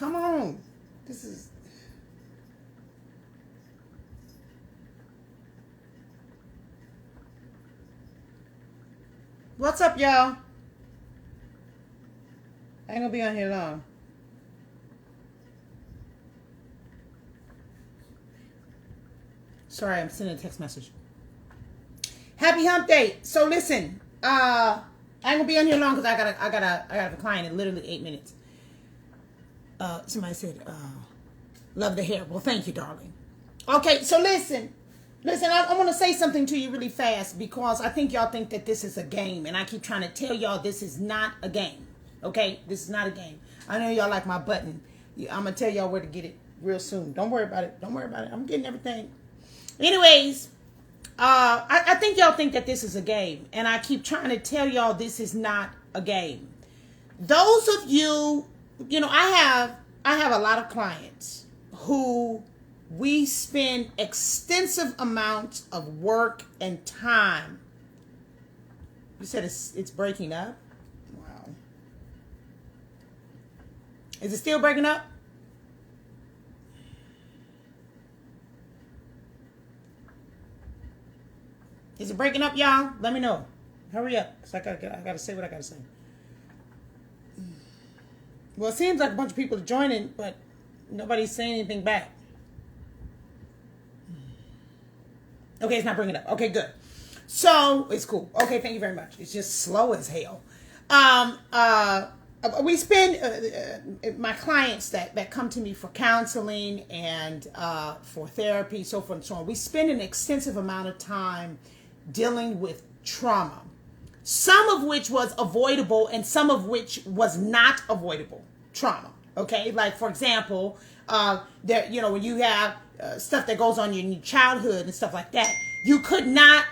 Come on. This is... What's up, y'all? I ain't gonna be on here long. Sorry, I'm sending a text message. Happy hump day. So listen, I ain't gonna be on here long because I got a client in literally 8 minutes. Somebody said, love the hair. Well, thank you, darling. Okay, so listen, I want to say something to you really fast because I think y'all think that this is a game, and I keep trying to tell y'all this is not a game. Okay, this is not a game. I know y'all like my button. I'm gonna tell y'all where to get it real soon. Don't worry about it. I'm getting everything. Anyways, I think y'all think that this is a game, and I keep trying to tell y'all this is not a game. Those of you, I have a lot of clients who we spend extensive amounts of work and time. You said it's breaking up? Wow. Is it still breaking up? Is it breaking up, y'all? Let me know. Hurry up, because I gotta say what I gotta say. Well, it seems like a bunch of people are joining, but nobody's saying anything back. Okay, it's not bringing up. Okay, good. So, it's cool. Okay, thank you very much. It's just slow as hell. We spend, my clients that come to me for counseling and for therapy, so forth and so on, we spend an extensive amount of time dealing with trauma. Some of which was avoidable and some of which was not avoidable trauma. Okay, like for example, when you have stuff that goes on in your childhood and stuff like that, you could not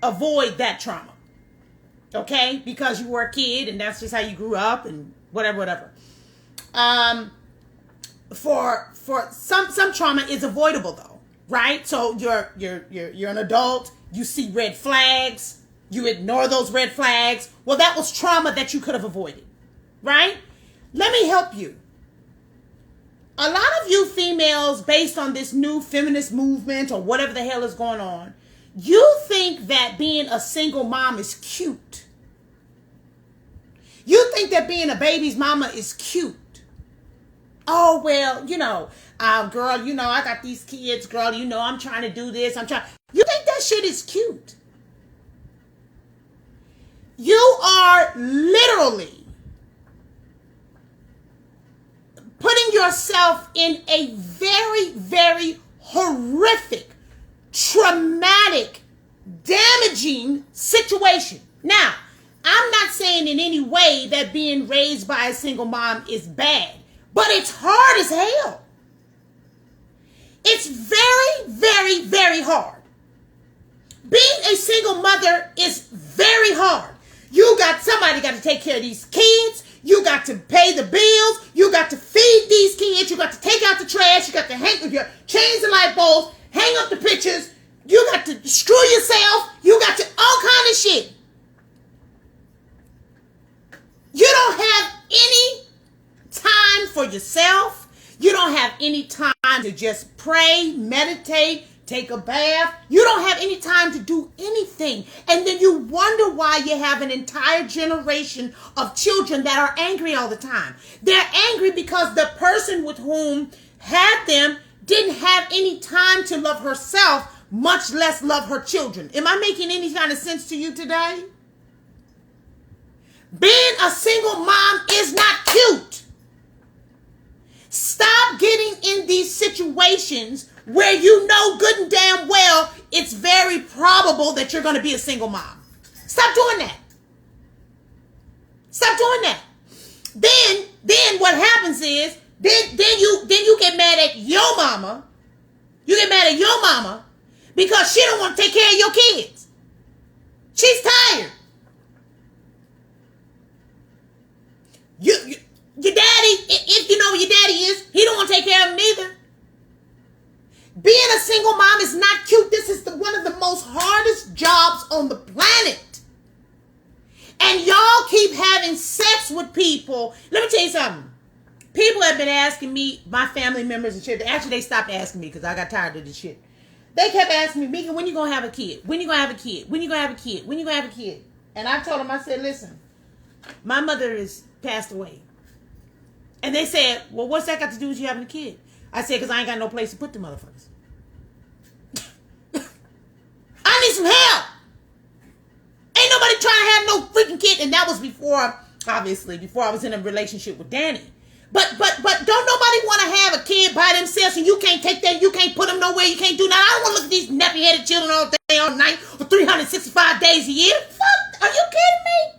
avoid that trauma. Okay, because you were a kid and that's just how you grew up and whatever. For some trauma is avoidable though, right? So you're an adult, you see red flags. You ignore those red flags. Well, that was trauma that you could have avoided, right? Let me help you. A lot of you females, based on this new feminist movement or whatever the hell is going on, you think that being a single mom is cute. You think that being a baby's mama is cute. Oh, well, girl, I got these kids, girl, I'm trying to do this. You think that shit is cute. You are literally putting yourself in a very, very horrific, traumatic, damaging situation. Now, I'm not saying in any way that being raised by a single mom is bad, but it's hard as hell. It's very, very, very hard. Being a single mother is very hard. Somebody got to take care of these kids. You got to pay the bills. You got to feed these kids. You got to take out the trash. You got to change the light bulbs, hang up the pictures. You got to screw yourself. You got to all kind of shit. You don't have any time for yourself. You don't have any time to just pray, meditate, take a bath. You don't have any time to do anything. And then you wonder why you have an entire generation of children that are angry all the time. They're angry because the person with whom had them didn't have any time to love herself, much less love her children. Am I making any kind of sense to you today? Being a single mom is not cute. Stop getting in these situations where you know good and damn well it's very probable that you're going to be a single mom. Stop doing that. Stop doing that. Then what happens is then you get mad at your mama. You get mad at your mama because she don't want to take care of your kids. She's tired. Your daddy, if you know who your daddy is, he don't want to take care of him neither. Being a single mom is not cute. This is one of the most hardest jobs on the planet. And y'all keep having sex with people. Let me tell you something. People have have been asking me, my family members and shit. Actually, they stopped asking me because I got tired of this shit. They kept asking me, Mika, when you gonna have a kid? When you gonna have a kid? When you gonna have a kid? When you gonna have a kid? And I told them, I said, listen, my mother is passed away. And they said, well, what's that got to do with you having a kid? I said, because I ain't got no place to put the motherfuckers. I need some help. Ain't nobody trying to have no freaking kid. And that was before, obviously, before I was in a relationship with Danny. But don't nobody want to have a kid by themselves and you can't take them, you can't put them nowhere, you can't do nothing. I don't want to look at these nappy-headed children all day, all night, for 365 days a year. Fuck, are you kidding me?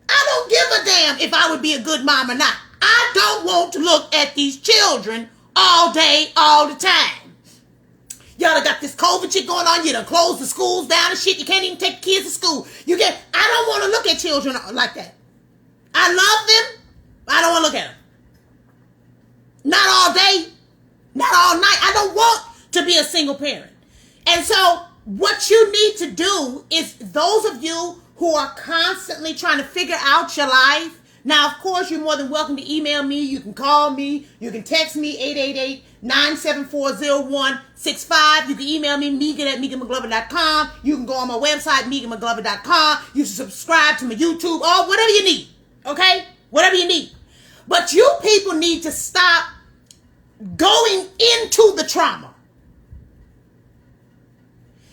I don't give a damn if I would be a good mom or not. I don't want to look at these children all day, all the time. Y'all done got this COVID shit going on. You done closed the schools down and shit. You can't even take kids to school. I don't want to look at children like that. I love them. I don't want to look at them. Not all day. Not all night. I don't want to be a single parent. And so what you need to do is those of you who are constantly trying to figure out your life. Now, of course, you're more than welcome to email me. You can call me. You can text me, 888-974-0165. You can email me, Megan@MeganMcGlover.com. You can go on my website, MeganMcGlover.com. You can subscribe to my YouTube or whatever you need. Okay? Whatever you need. But you people need to stop going into the trauma.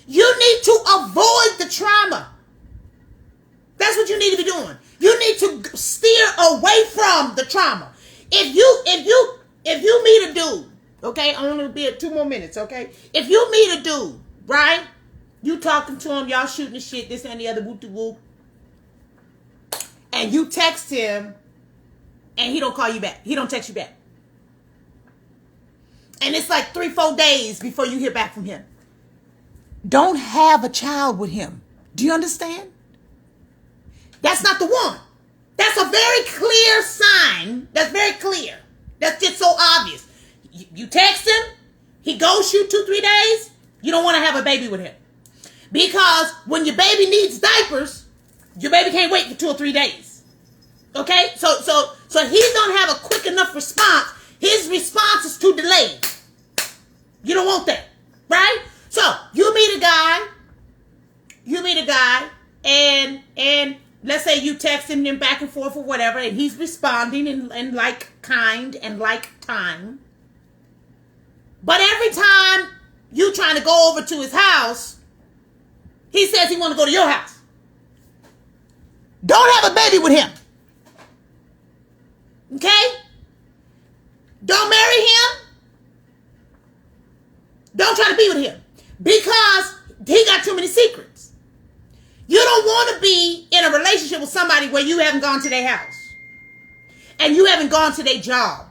You need to avoid the trauma. That's what you need to be doing. You need to steer away from the trauma. If you meet a dude, okay, I'm gonna be at 2 more minutes, okay? If you meet a dude, right? You talking to him, y'all shooting the shit, this and the other, whoop de whoop, and you text him, and he don't call you back. He don't text you back. And it's like 3-4 days before you hear back from him. Don't have a child with him. Do you understand? That's not the one. That's a very clear sign. That's very clear. That's just so obvious. You text him, he ghosts you 2-3 days, you don't want to have a baby with him. Because when your baby needs diapers, your baby can't wait for 2 or 3 days. Okay? So he don't have a quick enough response. His response is too delayed. You don't want that. Right? So you meet a guy, and let's say you text him then back and forth or whatever, and he's responding in like kind and like time. But every time you trying to go over to his house, he says he want to go to your house. Don't have a baby with him. Okay? Don't marry him. Don't try to be with him. Because he got too many secrets. You don't want to be in a relationship with somebody where you haven't gone to their house. And you haven't gone to their job.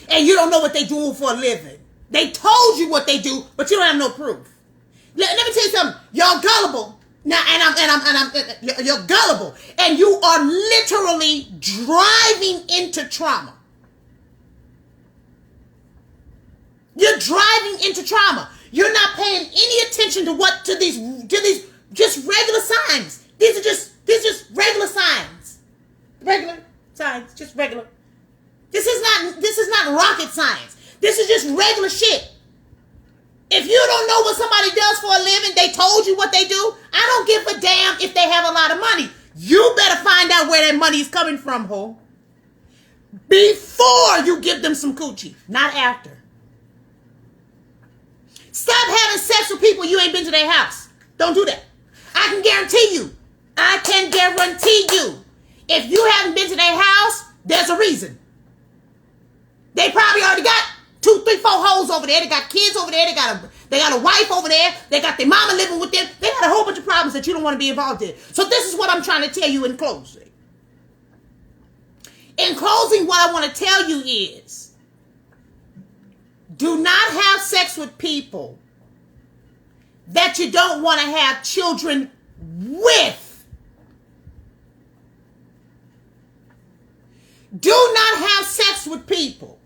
And you don't know what they're doing for a living. They told you what they do, but you don't have no proof. Let me tell you something. Y'all gullible. Now, you're gullible. And you are literally driving into trauma. You're driving into trauma. You're not paying any attention to these just regular signs. These are just regular signs. Regular signs, just regular. This is not rocket science. This is just regular shit. If you don't know what somebody does for a living, they told you what they do, I don't give a damn if they have a lot of money. You better find out where that money is coming from, ho. Before you give them some coochie, not after. Stop having sex with people you ain't been to their house. Don't do that. I can guarantee you. If you haven't been to their house, there's a reason. They probably already got 2, 3, 4 hoes over there. They got kids over there. They got a wife over there. They got their mama living with them. They got a whole bunch of problems that you don't want to be involved in. So this is what I'm trying to tell you in closing. In closing, what I want to tell you is, do not have sex with people that you don't want to have children with. Do not have sex with people.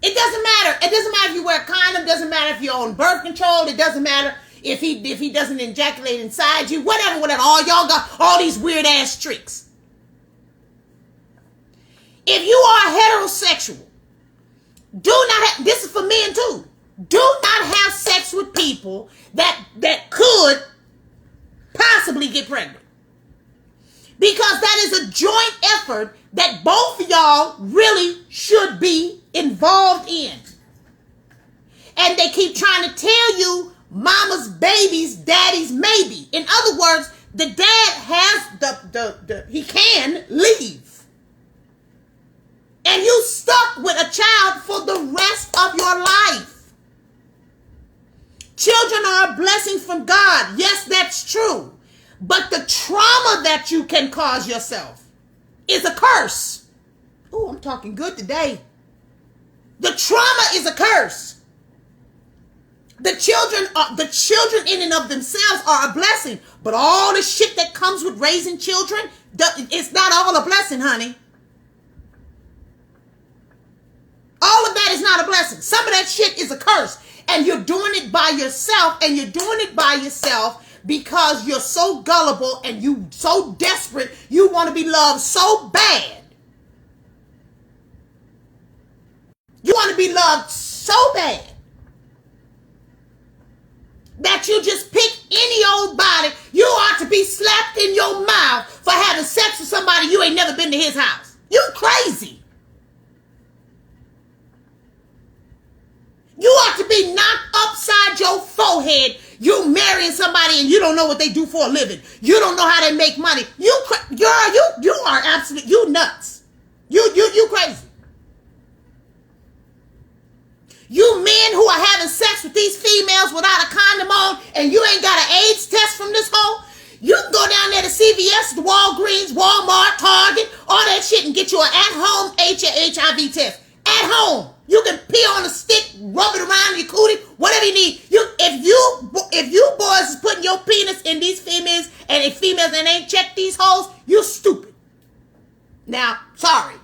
It doesn't matter. It doesn't matter if you wear a condom. It doesn't matter if you're on birth control. It doesn't matter if he doesn't ejaculate inside you. Whatever. All y'all got all these weird ass tricks. If you are heterosexual, do not have, this is for men too, do not have sex with people that could possibly get pregnant. Because that is a joint effort that both of y'all really should be involved in. And they keep trying to tell you mama's babies, daddy's maybe. In other words, the dad has he can leave. And you stuck with a child for the rest of your life. Children are a blessing from God. Yes, that's true. But the trauma that you can cause yourself is a curse. Oh, I'm talking good today. The trauma is a curse. The children in and of themselves are a blessing. But all the shit that comes with raising children, it's not all a blessing, honey. All of that is not a blessing. Some of that shit is a curse. And you're doing it by yourself. And you're doing it by yourself because you're so gullible and you so desperate. You want to be loved so bad. You want to be loved so bad that you just pick any old body. You ought to be slapped in your mouth for having sex with somebody you ain't never been to his house. You crazy. You ought to be knocked upside your forehead. You marrying somebody and you don't know what they do for a living. You don't know how they make money. You are absolutely, you nuts. You crazy. You men who are having sex with these females without a condom on and you ain't got an AIDS test from this hoe, you can go down there to CVS, the Walgreens, Walmart, Target, all that shit and get you an at-home HIV test. At home. You can pee on a stick, rub it around your cootie, whatever you need. If you boys is putting your penis in these females and if females and ain't checked these hoes, you stupid. Now, sorry.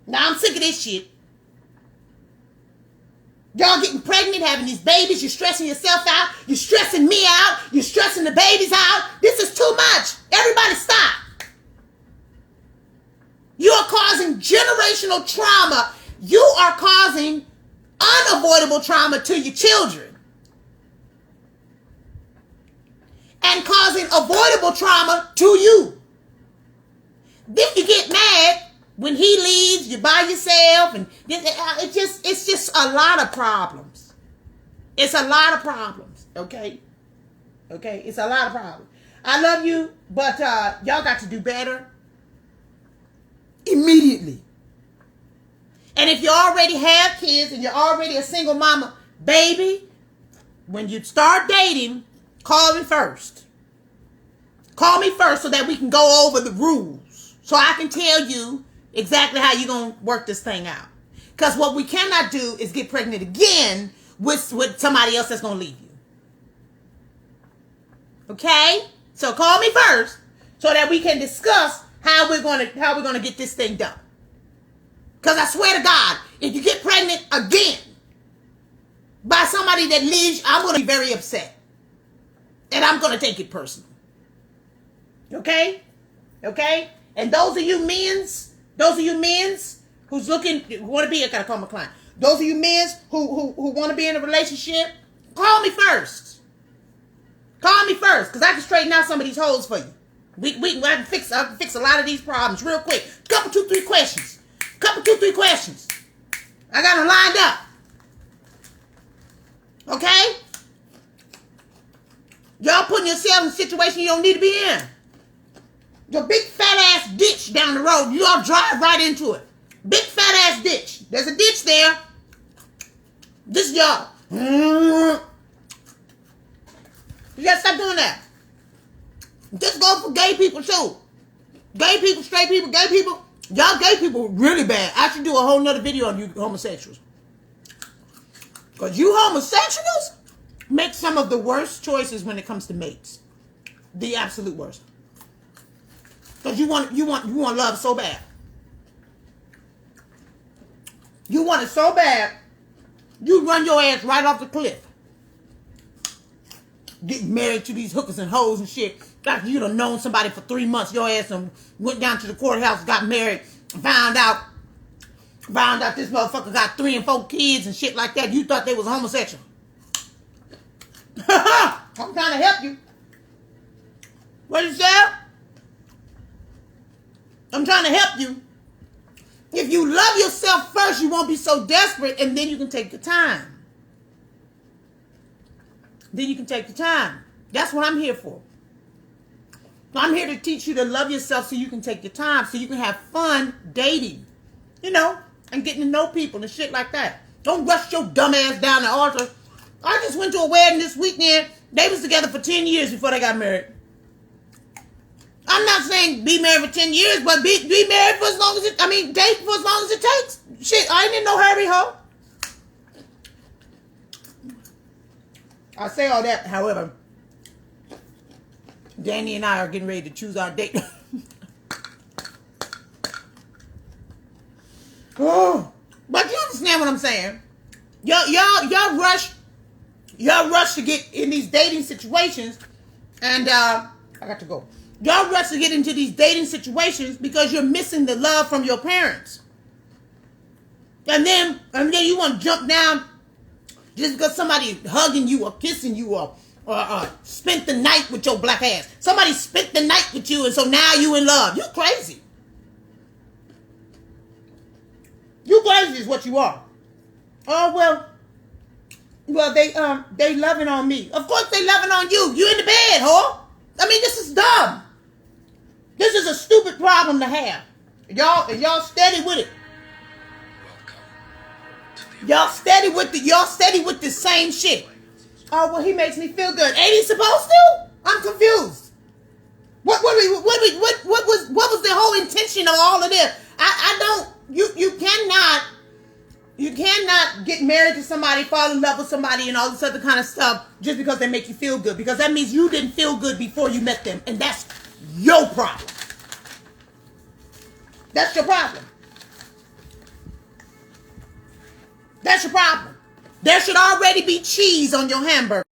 Now I'm sick of this shit. Y'all getting pregnant, having these babies, you're stressing yourself out, you're stressing me out, you're stressing the babies out. This is too much. Everybody stop. You are causing generational trauma. You are causing unavoidable trauma to your children. And causing avoidable trauma to you. Then you get mad when he leaves, you're by yourself, and it's just a lot of problems. It's a lot of problems, okay? Okay, it's a lot of problems. I love you, but y'all got to do better. Immediately. And if you already have kids and you're already a single mama, baby, when you start dating, call me first. Call me first so that we can go over the rules. So I can tell you exactly how you're going to work this thing out. Because what we cannot do is get pregnant again with somebody else that's going to leave you. Okay? So call me first so that we can discuss how we're gonna get this thing done. Because I swear to God, if you get pregnant again by somebody that leaves, I'm gonna be very upset. And I'm gonna take it personal. Okay? Okay? And those of you men's who's looking, who want to be, I gotta call my client. Those of you men's who want to be in a relationship, call me first. Call me first, because I can straighten out some of these holes for you. I can fix a lot of these problems real quick. Couple, 2, 3 questions. I got them lined up. Okay? Y'all putting yourself in a situation you don't need to be in. Your big fat ass ditch down the road, you all drive right into it. Big fat ass ditch. There's a ditch there. This is y'all. You gotta stop doing that. Just go for gay people too. Gay people, straight people, gay people. Y'all gay people really bad. I should do a whole nother video on you homosexuals. Because you homosexuals make some of the worst choices when it comes to mates. The absolute worst. Because you want love so bad. You want it so bad, you run your ass right off the cliff. Getting married to these hookers and hoes and shit. Like you'd have known somebody for 3 months. Your ass went down to the courthouse, got married, found out this motherfucker got 3 and 4 kids and shit like that. You thought they was homosexual. I'm trying to help you. What you say? I'm trying to help you. If you love yourself first, you won't be so desperate, and then you can take the time. Then you can take the time. That's what I'm here for. I'm here to teach you to love yourself so you can take your time, so you can have fun dating, you know, and getting to know people and shit like that. Don't rush your dumb ass down the altar. I just went to a wedding this weekend. They was together for 10 years before they got married. I'm not saying be married for 10 years, but be married for as long as date for as long as it takes. Shit, I ain't in no hurry, ho. I say all that, however, Danny and I are getting ready to choose our date. Oh, but you understand what I'm saying? Y'all rush to get in these dating situations, and I got to go. Y'all rush to get into these dating situations because you're missing the love from your parents. And then you want to jump down just because somebody hugging you or kissing you or spent the night with your black ass. Somebody spent the night with you, and so now you in love. You crazy. You crazy is what you are. Oh, well, they loving on me. Of course they loving on you. You in the bed, huh? I mean, this is dumb. This is a stupid problem to have. Y'all steady with it. Y'all steady with the same shit. Oh, well, he makes me feel good. Ain't he supposed to? I'm confused. What was the whole intention of all of this? You cannot get married to somebody, fall in love with somebody, and all this other kind of stuff just because they make you feel good. Because that means you didn't feel good before you met them. And that's your problem. That's your problem. That's your problem. There should already be cheese on your hamburger.